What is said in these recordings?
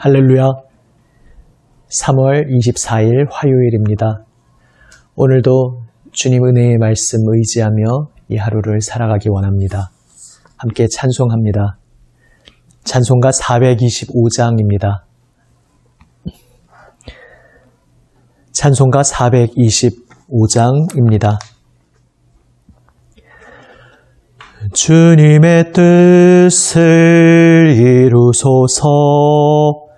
할렐루야. 3월 24일 화요일입니다. 오늘도 주님 은혜의 말씀 의지하며 이 하루를 살아가기 원합니다. 함께 찬송합니다. 찬송가 425장입니다. 찬송가 425장입니다. 주님의 뜻을 이루소서.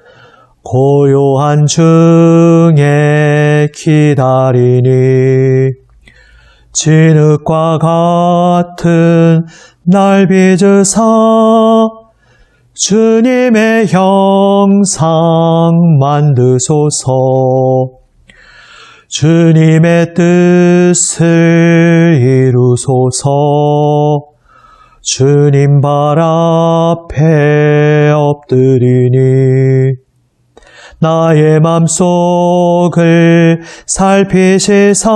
고요한 중에 기다리니 진흙과 같은 날 빚으사 주님의 형상 만드소서. 주님의 뜻을 이루소서. 주님 발 앞에 엎드리니 나의 맘속을 살피시사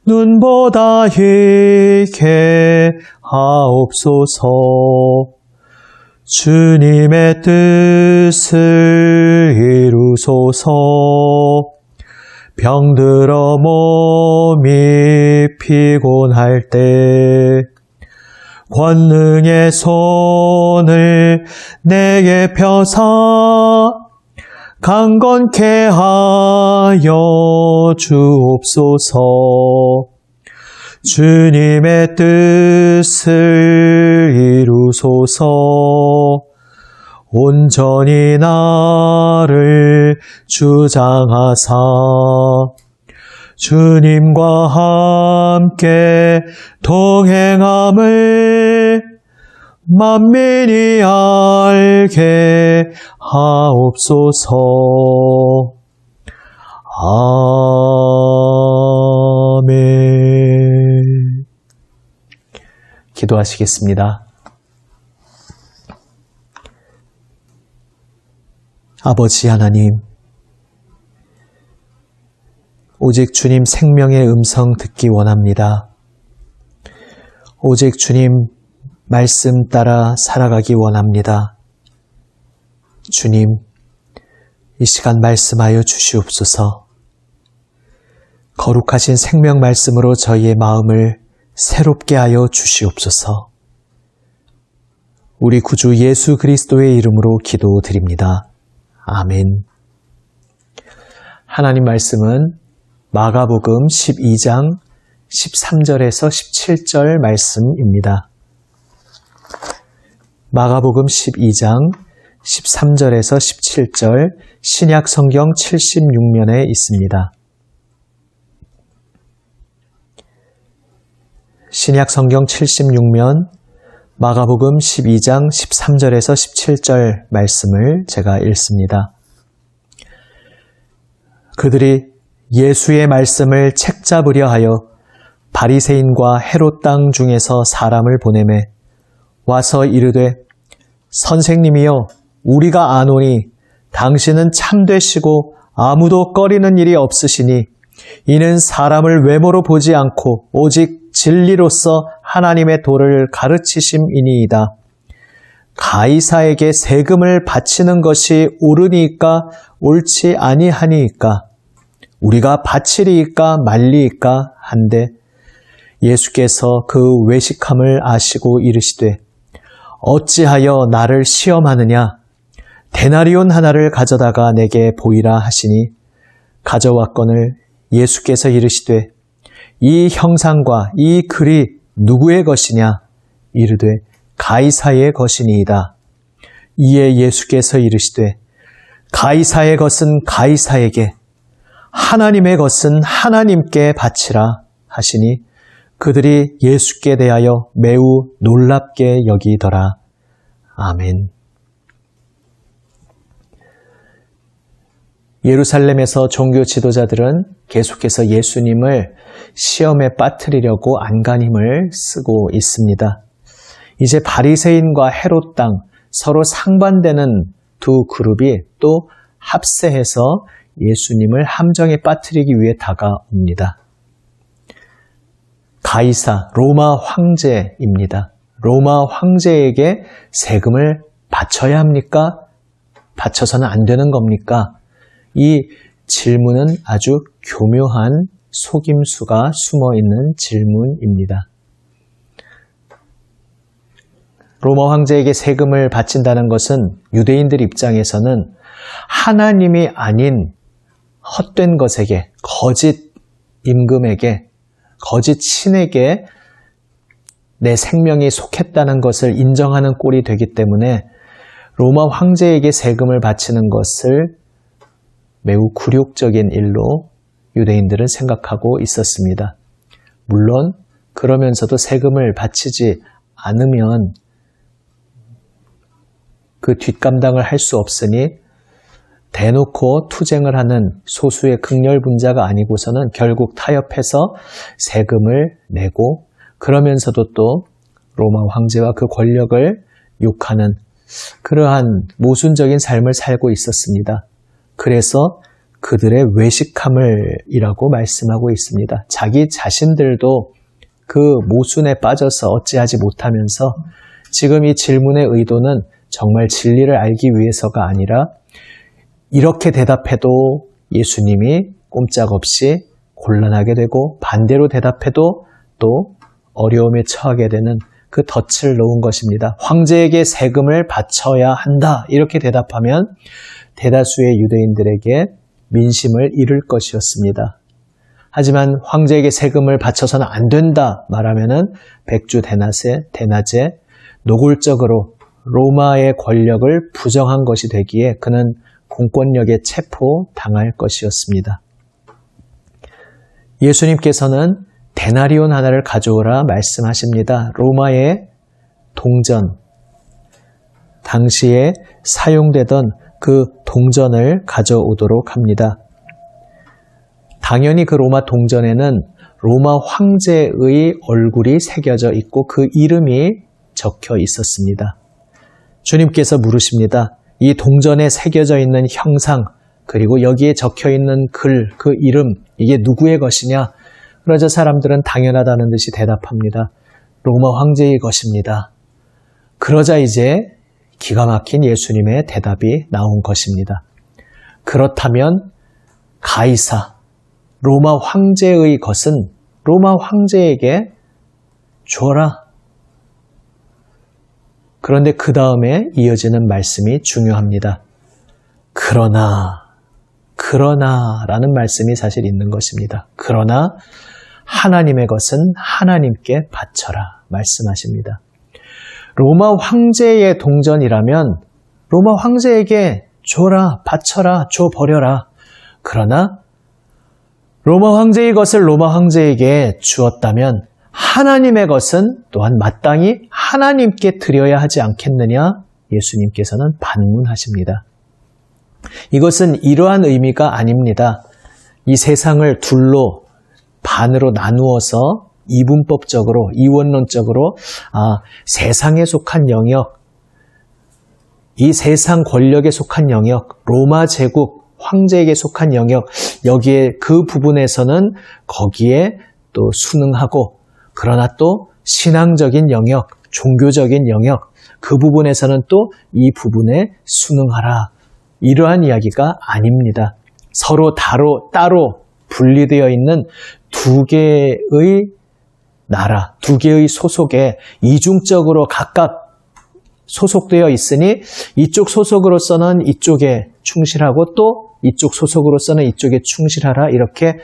눈보다 희게 하옵소서. 주님의 뜻을 이루소서. 병들어 몸이 피곤할 때 권능의 손을 내게 펴사 강건케 하여 주옵소서. 주님의 뜻을 이루소서. 온전히 나를 주장하사 주님과 함께 동행함을 만민이 알게 하옵소서. 아멘. 기도하시겠습니다. 아버지 하나님, 오직 주님 생명의 음성 듣기 원합니다. 오직 주님 말씀 따라 살아가기 원합니다. 주님, 이 시간 말씀하여 주시옵소서. 거룩하신 생명 말씀으로 저희의 마음을 새롭게 하여 주시옵소서. 우리 구주 예수 그리스도의 이름으로 기도드립니다. 아멘. 하나님 말씀은 마가복음 12장 13절에서 17절 말씀입니다. 마가복음 12장 13절에서 17절 신약 성경 76면에 있습니다. 신약 성경 76면 마가복음 12장 13절에서 17절 말씀을 제가 읽습니다. 그들이 예수의 말씀을 책잡으려 하여 바리새인과 헤롯 땅 중에서 사람을 보내매 와서 이르되 선생님이여 우리가 아노니 당신은 참되시고 아무도 꺼리는 일이 없으시니 이는 사람을 외모로 보지 않고 오직 진리로서 하나님의 도를 가르치심이니이다. 가이사에게 세금을 바치는 것이 옳으니까 옳지 아니하니이까 우리가 바치리이까 말리이까 한데 예수께서 그 외식함을 아시고 이르시되 어찌하여 나를 시험하느냐 데나리온 하나를 가져다가 내게 보이라 하시니 가져왔거늘 예수께서 이르시되 이 형상과 이 글이 누구의 것이냐 이르되 가이사의 것이니이다. 이에 예수께서 이르시되 가이사의 것은 가이사에게 하나님의 것은 하나님께 바치라 하시니 그들이 예수께 대하여 매우 놀랍게 여기더라. 아멘. 예루살렘에서 종교 지도자들은 계속해서 예수님을 시험에 빠뜨리려고 안간힘을 쓰고 있습니다. 이제 바리새인과 헤롯 땅 서로 상반되는 두 그룹이 또 합세해서 예수님을 함정에 빠뜨리기 위해 다가옵니다. 가이사, 로마 황제입니다. 로마 황제에게 세금을 바쳐야 합니까? 바쳐서는 안 되는 겁니까? 이 질문은 아주 교묘한 속임수가 숨어있는 질문입니다. 로마 황제에게 세금을 바친다는 것은 유대인들 입장에서는 하나님이 아닌 헛된 것에게, 거짓 임금에게, 거짓 신에게 내 생명이 속했다는 것을 인정하는 꼴이 되기 때문에 로마 황제에게 세금을 바치는 것을 매우 굴욕적인 일로 유대인들은 생각하고 있었습니다. 물론 그러면서도 세금을 바치지 않으면 그 뒷감당을 할 수 없으니 대놓고 투쟁을 하는 소수의 극렬분자가 아니고서는 결국 타협해서 세금을 내고 그러면서도 또 로마 황제와 그 권력을 욕하는 그러한 모순적인 삶을 살고 있었습니다. 그래서 그들의 외식함을이라고 말씀하고 있습니다. 자기 자신들도 그 모순에 빠져서 어찌하지 못하면서 지금 이 질문의 의도는 정말 진리를 알기 위해서가 아니라 이렇게 대답해도 예수님이 꼼짝없이 곤란하게 되고 반대로 대답해도 또 어려움에 처하게 되는 그 덫을 놓은 것입니다. 황제에게 세금을 바쳐야 한다. 이렇게 대답하면 대다수의 유대인들에게 민심을 잃을 것이었습니다. 하지만 황제에게 세금을 바쳐서는 안 된다 말하면은 백주 대낮에 노골적으로 로마의 권력을 부정한 것이 되기에 그는 공권력에 체포당할 것이었습니다. 예수님께서는 데나리온 하나를 가져오라 말씀하십니다. 로마의 동전, 당시에 사용되던 그 동전을 가져오도록 합니다. 당연히 그 로마 동전에는 로마 황제의 얼굴이 새겨져 있고 그 이름이 적혀 있었습니다. 주님께서 물으십니다. 이 동전에 새겨져 있는 형상, 그리고 여기에 적혀 있는 글, 그 이름, 이게 누구의 것이냐? 그러자 사람들은 당연하다는 듯이 대답합니다. 로마 황제의 것입니다. 그러자 이제 기가 막힌 예수님의 대답이 나온 것입니다. 그렇다면 가이사, 로마 황제의 것은 로마 황제에게 줘라. 그런데 그 다음에 이어지는 말씀이 중요합니다. 그러나라는 말씀이 사실 있는 것입니다. 그러나 하나님의 것은 하나님께 바쳐라 말씀하십니다. 로마 황제의 동전이라면 로마 황제에게 줘라, 바쳐라, 줘버려라. 그러나 로마 황제의 것을 로마 황제에게 주었다면 하나님의 것은 또한 마땅히 하나님께 드려야 하지 않겠느냐? 예수님께서는 반문하십니다. 이것은 이러한 의미가 아닙니다. 이 세상을 둘로 반으로 나누어서 이분법적으로, 이원론적으로 세상에 속한 영역, 이 세상 권력에 속한 영역, 로마 제국, 황제에게 속한 영역, 여기에 그 부분에서는 거기에 또 순응하고 그러나 또 신앙적인 영역, 종교적인 영역, 그 부분에서는 또 이 부분에 순응하라. 이러한 이야기가 아닙니다. 서로 따로 분리되어 있는 두 개의 나라, 두 개의 소속에 이중적으로 각각 소속되어 있으니 이쪽 소속으로서는 이쪽에 충실하고 또 이쪽 소속으로서는 이쪽에 충실하라. 이렇게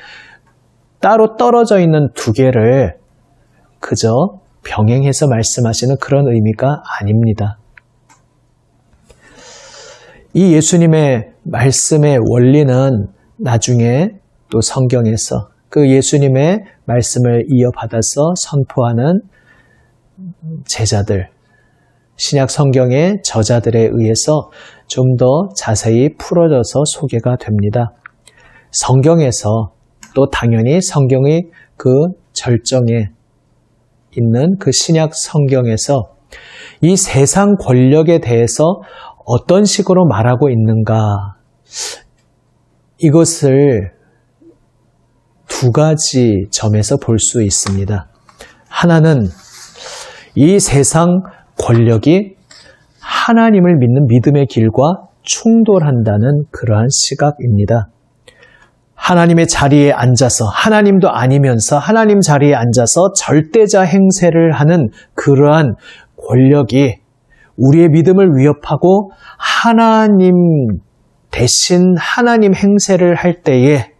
따로 떨어져 있는 두 개를 그저 병행해서 말씀하시는 그런 의미가 아닙니다. 이 예수님의 말씀의 원리는 나중에 또 성경에서 그 예수님의 말씀을 이어받아서 선포하는 제자들, 신약 성경의 저자들에 의해서 좀 더 자세히 풀어져서 소개가 됩니다. 성경에서 또 당연히 성경의 그 절정에 있는 그 신약 성경에서 이 세상 권력에 대해서 어떤 식으로 말하고 있는가, 이것을 두 가지 점에서 볼 수 있습니다. 하나는 이 세상 권력이 하나님을 믿는 믿음의 길과 충돌한다는 그러한 시각입니다. 하나님의 자리에 앉아서 하나님도 아니면서 하나님 자리에 앉아서 절대자 행세를 하는 그러한 권력이 우리의 믿음을 위협하고 하나님 대신 하나님 행세를 할 때에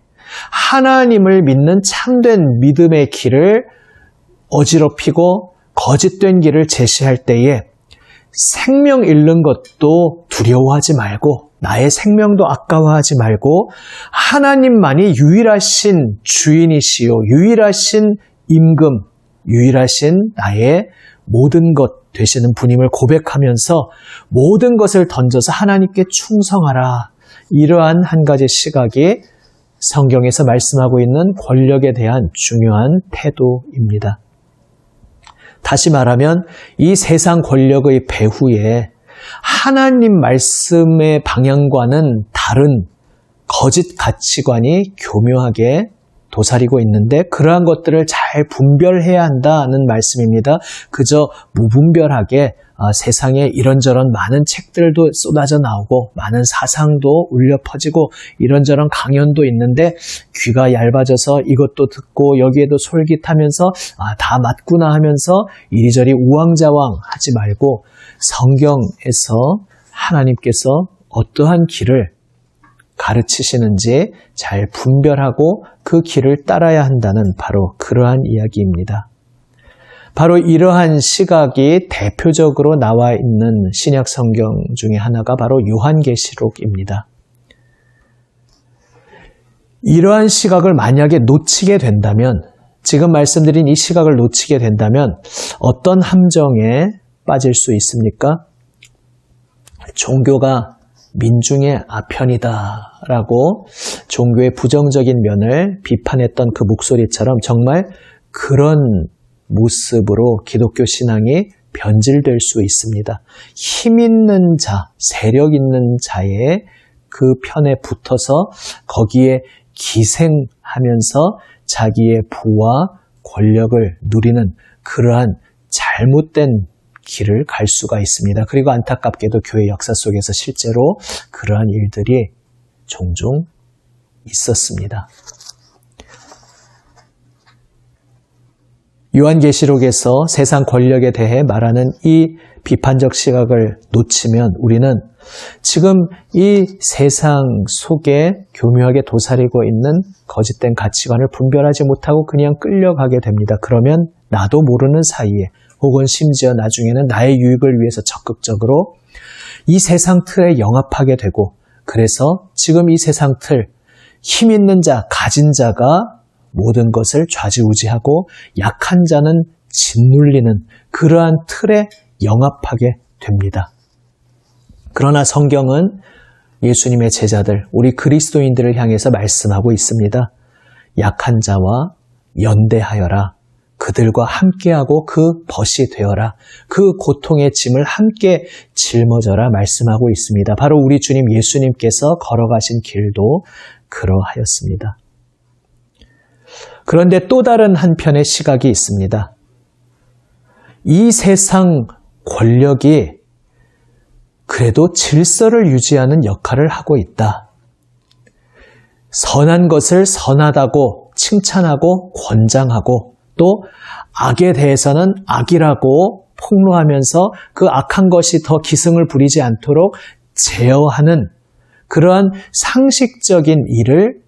하나님을 믿는 참된 믿음의 길을 어지럽히고 거짓된 길을 제시할 때에 생명 잃는 것도 두려워하지 말고 나의 생명도 아까워하지 말고 하나님만이 유일하신 주인이시요 유일하신 임금, 유일하신 나의 모든 것 되시는 분임을 고백하면서 모든 것을 던져서 하나님께 충성하라. 이러한 한 가지 시각이 성경에서 말씀하고 있는 권력에 대한 중요한 태도입니다. 다시 말하면 이 세상 권력의 배후에 하나님 말씀의 방향과는 다른 거짓 가치관이 교묘하게 도사리고 있는데 그러한 것들을 잘 분별해야 한다는 말씀입니다. 그저 무분별하게 세상에 이런저런 많은 책들도 쏟아져 나오고 많은 사상도 울려 퍼지고 이런저런 강연도 있는데 귀가 얇아져서 이것도 듣고 여기에도 솔깃하면서 다 맞구나 하면서 이리저리 우왕좌왕 하지 말고 성경에서 하나님께서 어떠한 길을 가르치시는지 잘 분별하고 그 길을 따라야 한다는 바로 그러한 이야기입니다. 바로 이러한 시각이 대표적으로 나와 있는 신약 성경 중에 하나가 바로 요한계시록입니다. 이러한 시각을 만약에 놓치게 된다면, 지금 말씀드린 이 시각을 놓치게 된다면 어떤 함정에 빠질 수 있습니까? 종교가 민중의 아편이다 라고 종교의 부정적인 면을 비판했던 그 목소리처럼 정말 그런 모습으로 기독교 신앙이 변질될 수 있습니다. 힘 있는 자, 세력 있는 자의 그 편에 붙어서 거기에 기생하면서 자기의 부와 권력을 누리는 그러한 잘못된 길을 갈 수가 있습니다. 그리고 안타깝게도 교회 역사 속에서 실제로 그러한 일들이 종종 있었습니다. 요한계시록에서 세상 권력에 대해 말하는 이 비판적 시각을 놓치면 우리는 지금 이 세상 속에 교묘하게 도사리고 있는 거짓된 가치관을 분별하지 못하고 그냥 끌려가게 됩니다. 그러면 나도 모르는 사이에 혹은 심지어 나중에는 나의 유익을 위해서 적극적으로 이 세상 틀에 영합하게 되고 그래서 지금 이 세상 틀, 힘 있는 자, 가진 자가 모든 것을 좌지우지하고 약한 자는 짓눌리는 그러한 틀에 영합하게 됩니다. 그러나 성경은 예수님의 제자들, 우리 그리스도인들을 향해서 말씀하고 있습니다. 약한 자와 연대하여라. 그들과 함께하고 그 벗이 되어라. 그 고통의 짐을 함께 짊어져라 말씀하고 있습니다. 바로 우리 주님 예수님께서 걸어가신 길도 그러하였습니다. 그런데 또 다른 한편의 시각이 있습니다. 이 세상 권력이 그래도 질서를 유지하는 역할을 하고 있다. 선한 것을 선하다고 칭찬하고 권장하고 또 악에 대해서는 악이라고 폭로하면서 그 악한 것이 더 기승을 부리지 않도록 제어하는 그러한 상식적인 일을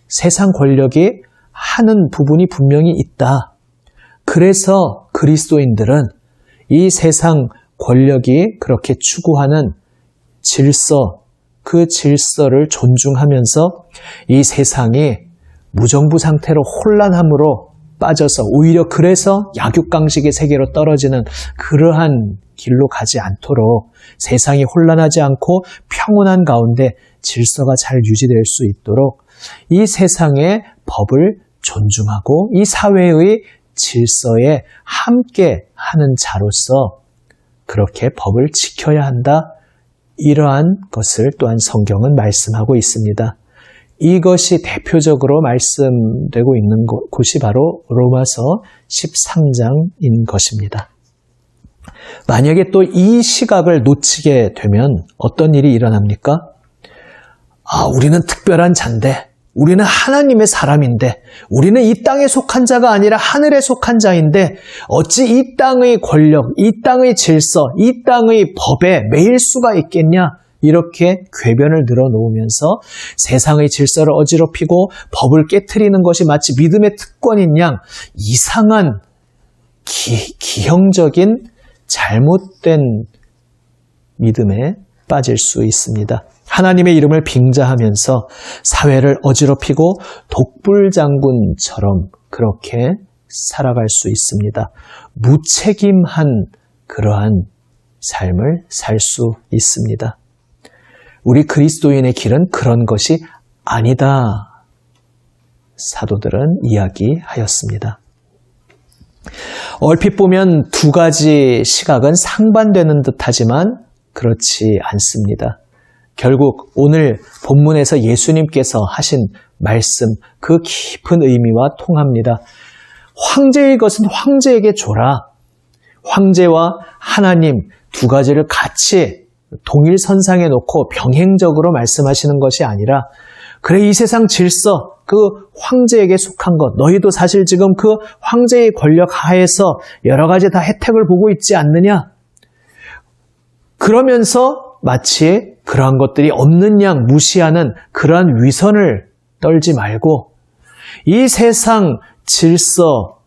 세상 권력이 하는 부분이 분명히 있다. 그래서 그리스도인들은 이 세상 권력이 그렇게 추구하는 질서, 그 질서를 존중하면서 이 세상이 무정부 상태로 혼란함으로 빠져서 오히려 그래서 약육강식의 세계로 떨어지는 그러한 길로 가지 않도록 세상이 혼란하지 않고 평온한 가운데 질서가 잘 유지될 수 있도록 이 세상의 법을 존중하고 이 사회의 질서에 함께 하는 자로서 그렇게 법을 지켜야 한다. 이러한 것을 또한 성경은 말씀하고 있습니다. 이것이 대표적으로 말씀되고 있는 곳이 바로 로마서 13장인 것입니다. 만약에 또 이 시각을 놓치게 되면 어떤 일이 일어납니까? 우리는 특별한 자인데, 우리는 하나님의 사람인데, 우리는 이 땅에 속한 자가 아니라 하늘에 속한 자인데, 어찌 이 땅의 권력, 이 땅의 질서, 이 땅의 법에 매일 수가 있겠냐? 이렇게 궤변을 늘어놓으면서 세상의 질서를 어지럽히고 법을 깨트리는 것이 마치 믿음의 특권인 양 이상한 기형적인 잘못된 믿음에 빠질 수 있습니다. 하나님의 이름을 빙자하면서 사회를 어지럽히고 독불장군처럼 그렇게 살아갈 수 있습니다. 무책임한 그러한 삶을 살 수 있습니다. 우리 그리스도인의 길은 그런 것이 아니다. 사도들은 이야기하였습니다. 얼핏 보면 두 가지 시각은 상반되는 듯하지만 그렇지 않습니다. 결국 오늘 본문에서 예수님께서 하신 말씀, 그 깊은 의미와 통합니다. 황제의 것은 황제에게 줘라. 황제와 하나님 두 가지를 같이 동일선상에 놓고 병행적으로 말씀하시는 것이 아니라, 그래, 이 세상 질서, 그 황제에게 속한 것, 너희도 사실 지금 그 황제의 권력 하에서 여러 가지 다 혜택을 보고 있지 않느냐? 그러면서 마치 그러한 것들이 없는 양 무시하는 그러한 위선을 떨지 말고, 이 세상 질서,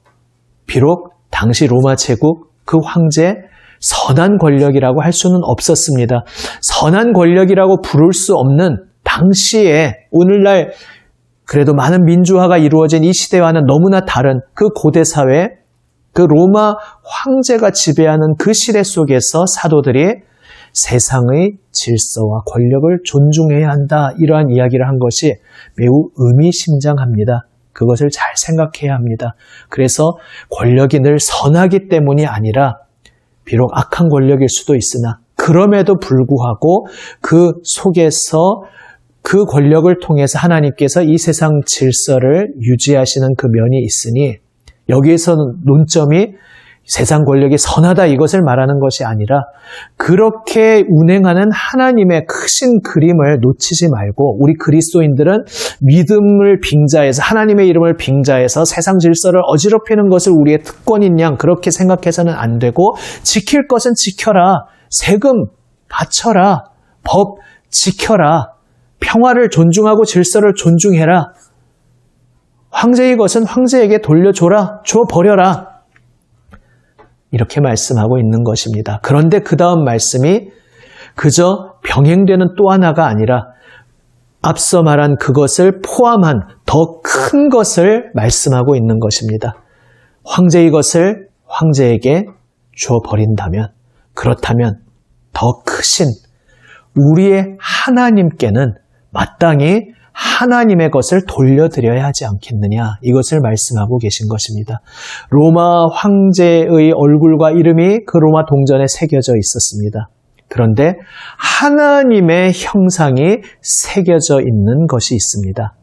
비록 당시 로마 제국 그 황제 선한 권력이라고 할 수는 없었습니다. 선한 권력이라고 부를 수 없는 당시에, 오늘날 그래도 많은 민주화가 이루어진 이 시대와는 너무나 다른 그 고대 사회, 그 로마 황제가 지배하는 그 시대 속에서 사도들이 세상의 질서와 권력을 존중해야 한다, 이러한 이야기를 한 것이 매우 의미심장합니다. 그것을 잘 생각해야 합니다. 그래서 권력이 늘 선하기 때문이 아니라 비록 악한 권력일 수도 있으나 그럼에도 불구하고 그 속에서 그 권력을 통해서 하나님께서 이 세상 질서를 유지하시는 그 면이 있으니, 여기에서는 논점이 세상 권력이 선하다 이것을 말하는 것이 아니라 그렇게 운행하는 하나님의 크신 그림을 놓치지 말고, 우리 그리스도인들은 믿음을 빙자해서, 하나님의 이름을 빙자해서 세상 질서를 어지럽히는 것을 우리의 특권인 양 그렇게 생각해서는 안 되고, 지킬 것은 지켜라, 세금 바쳐라, 법 지켜라, 평화를 존중하고 질서를 존중해라, 황제의 것은 황제에게 돌려줘라, 줘버려라, 이렇게 말씀하고 있는 것입니다. 그런데 그 다음 말씀이 그저 병행되는 또 하나가 아니라 앞서 말한 그것을 포함한 더 큰 것을 말씀하고 있는 것입니다. 황제의 것을 황제에게 줘버린다면, 그렇다면 더 크신 우리의 하나님께는 마땅히 하나님의 것을 돌려드려야 하지 않겠느냐, 이것을 말씀하고 계신 것입니다. 로마 황제의 얼굴과 이름이 그 로마 동전에 새겨져 있었습니다. 그런데 하나님의 형상이 새겨져 있는 것이 있습니다.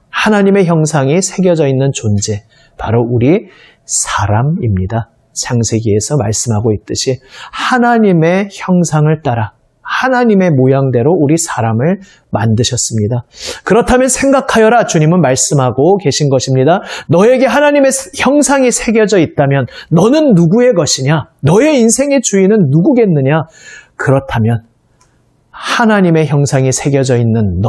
하나님의 형상이 새겨져 있는 존재, 바로 우리 사람입니다. 창세기에서 말씀하고 있듯이 하나님의 형상을 따라 하나님의 모양대로 우리 사람을 만드셨습니다. 그렇다면 생각하여라, 주님은 말씀하고 계신 것입니다. 너에게 하나님의 형상이 새겨져 있다면 너는 누구의 것이냐? 너의 인생의 주인은 누구겠느냐? 그렇다면 하나님의 형상이 새겨져 있는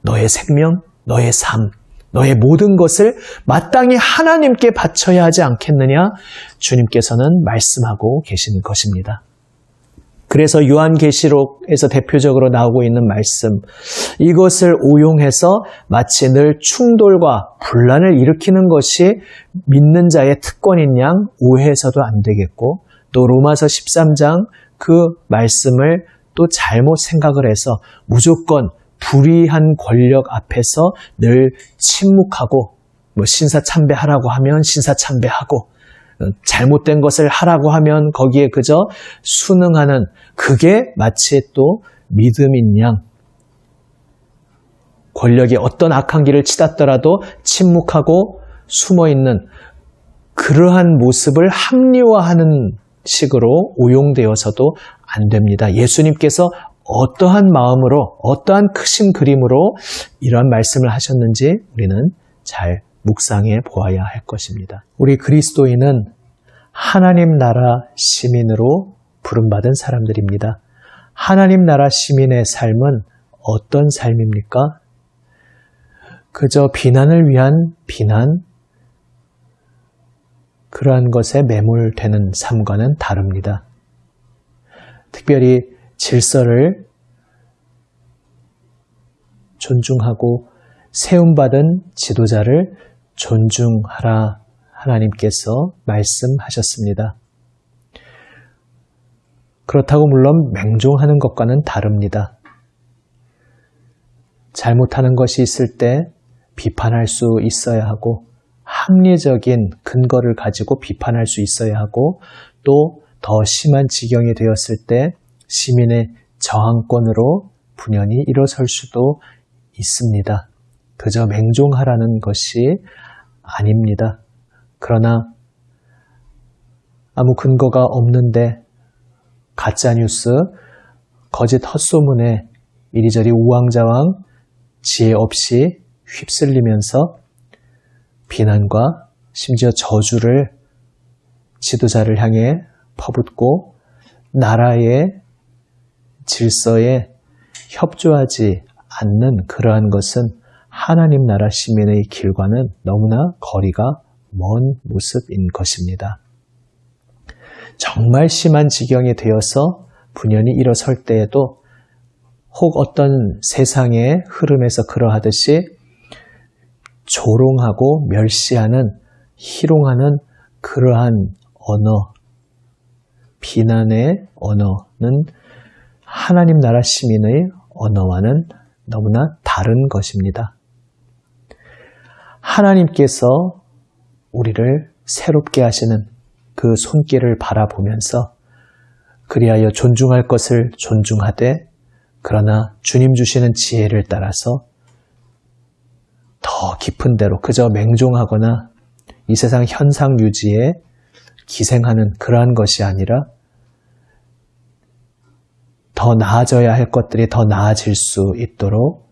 너의 생명, 너의 삶, 너의 모든 것을 마땅히 하나님께 바쳐야 하지 않겠느냐? 주님께서는 말씀하고 계신 것입니다. 그래서 요한계시록에서 대표적으로 나오고 있는 말씀, 이것을 오용해서 마치 늘 충돌과 분란을 일으키는 것이 믿는 자의 특권인 양 오해해서도 안 되겠고, 또 로마서 13장 그 말씀을 또 잘못 생각을 해서 무조건 불의한 권력 앞에서 늘 침묵하고, 신사참배하라고 하면 신사참배하고, 잘못된 것을 하라고 하면 거기에 그저 순응하는, 그게 마치 또 믿음인 양, 권력이 어떤 악한 길을 치닫더라도 침묵하고 숨어있는 그러한 모습을 합리화하는 식으로 오용되어서도 안 됩니다. 예수님께서 어떠한 마음으로, 어떠한 크신 그림으로 이러한 말씀을 하셨는지 우리는 잘 묵상해 보아야 할 것입니다. 우리 그리스도인은 하나님 나라 시민으로 부름받은 사람들입니다. 하나님 나라 시민의 삶은 어떤 삶입니까? 그저 비난을 위한 비난, 그러한 것에 매몰되는 삶과는 다릅니다. 특별히 질서를 존중하고 세움받은 지도자를 존중하라 하나님께서 말씀하셨습니다. 그렇다고 물론 맹종하는 것과는 다릅니다. 잘못하는 것이 있을 때 비판할 수 있어야 하고 합리적인 근거를 가지고 비판할 수 있어야 하고 또 더 심한 지경이 되었을 때 시민의 저항권으로 분연히 일어설 수도 있습니다. 그저 맹종하라는 것이 아닙니다. 그러나 아무 근거가 없는데 가짜뉴스, 거짓 헛소문에 이리저리 우왕좌왕 지혜 없이 휩쓸리면서 비난과 심지어 저주를 지도자를 향해 퍼붓고 나라의 질서에 협조하지 않는 그러한 것은 하나님 나라 시민의 길과는 너무나 거리가 먼 모습인 것입니다. 정말 심한 지경이 되어서 분연히 일어설 때에도 혹 어떤 세상의 흐름에서 그러하듯이 조롱하고 멸시하는, 희롱하는 그러한 언어, 비난의 언어는 하나님 나라 시민의 언어와는 너무나 다른 것입니다. 하나님께서 우리를 새롭게 하시는 그 손길을 바라보면서 그리하여 존중할 것을 존중하되 그러나 주님 주시는 지혜를 따라서 더 깊은 데로 그저 맹종하거나 이 세상 현상 유지에 기생하는 그러한 것이 아니라 더 나아져야 할 것들이 더 나아질 수 있도록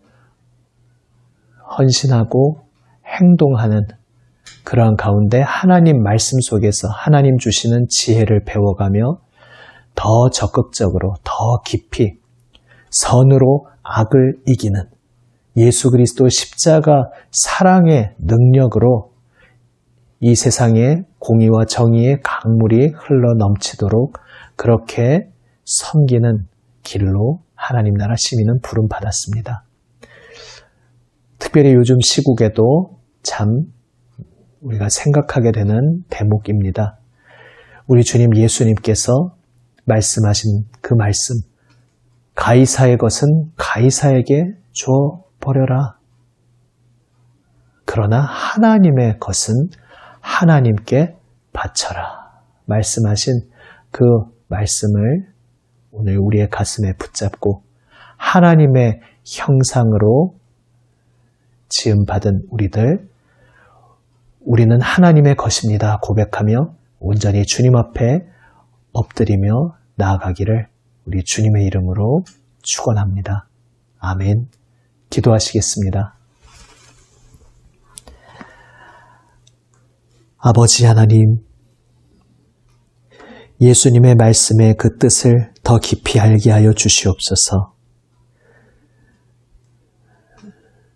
헌신하고 행동하는 그러한 가운데 하나님 말씀 속에서 하나님 주시는 지혜를 배워가며 더 적극적으로 더 깊이 선으로 악을 이기는 예수 그리스도 십자가 사랑의 능력으로 이 세상에 공의와 정의의 강물이 흘러 넘치도록 그렇게 섬기는 길로 하나님 나라 시민은 부름받았습니다. 특별히 요즘 시국에도 참 우리가 생각하게 되는 대목입니다. 우리 주님 예수님께서 말씀하신 그 말씀, 가이사의 것은 가이사에게 줘버려라. 그러나 하나님의 것은 하나님께 바쳐라. 말씀하신 그 말씀을 오늘 우리의 가슴에 붙잡고 하나님의 형상으로 지음받은 우리는 하나님의 것입니다 고백하며 온전히 주님 앞에 엎드리며 나아가기를 우리 주님의 이름으로 축원합니다. 아멘. 기도하시겠습니다. 아버지 하나님, 예수님의 말씀의 그 뜻을 더 깊이 알게 하여 주시옵소서.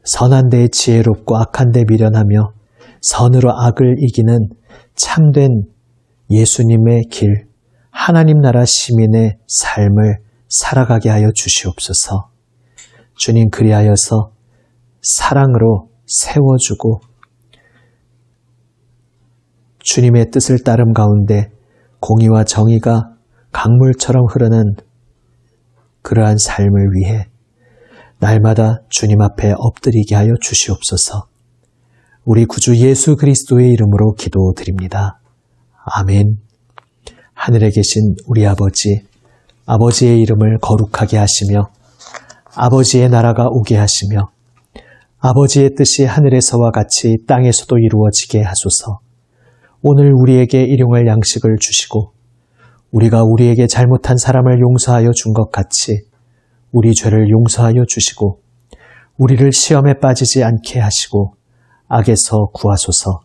선한 데 지혜롭고 악한 데 미련하며 선으로 악을 이기는 참된 예수님의 길, 하나님 나라 시민의 삶을 살아가게 하여 주시옵소서. 주님 그리하여서 사랑으로 세워주고 주님의 뜻을 따름 가운데 공의와 정의가 강물처럼 흐르는 그러한 삶을 위해 날마다 주님 앞에 엎드리게 하여 주시옵소서. 우리 구주 예수 그리스도의 이름으로 기도드립니다. 아멘. 하늘에 계신 우리 아버지, 아버지의 이름을 거룩하게 하시며 아버지의 나라가 오게 하시며 아버지의 뜻이 하늘에서와 같이 땅에서도 이루어지게 하소서. 오늘 우리에게 일용할 양식을 주시고 우리가 우리에게 잘못한 사람을 용서하여 준 것 같이 우리 죄를 용서하여 주시고 우리를 시험에 빠지지 않게 하시고 악에서 구하소서.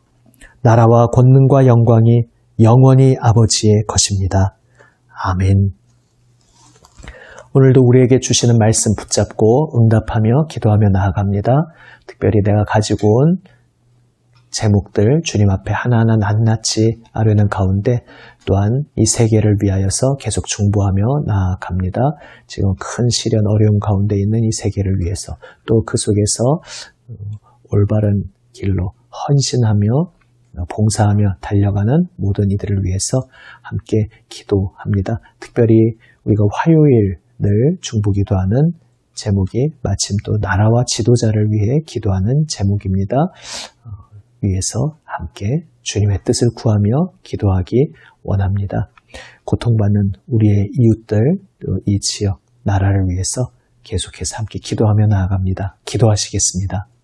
나라와 권능과 영광이 영원히 아버지의 것입니다. 아멘. 오늘도 우리에게 주시는 말씀 붙잡고 응답하며 기도하며 나아갑니다. 특별히 내가 가지고 온 제목들 주님 앞에 하나하나 낱낱이 아뢰는 가운데 또한 이 세계를 위하여서 계속 중보하며 나아갑니다. 지금 큰 시련 어려움 가운데 있는 이 세계를 위해서 또 그 속에서 올바른 길로 헌신하며 봉사하며 달려가는 모든 이들을 위해서 함께 기도합니다. 특별히 우리가 화요일 늘 중보기도하는 제목이 마침 또 나라와 지도자를 위해 기도하는 제목입니다. 위해서 함께 주님의 뜻을 구하며 기도하기 원합니다. 고통받는 우리의 이웃들, 또 이 지역, 나라를 위해서 계속해서 함께 기도하며 나아갑니다. 기도하시겠습니다.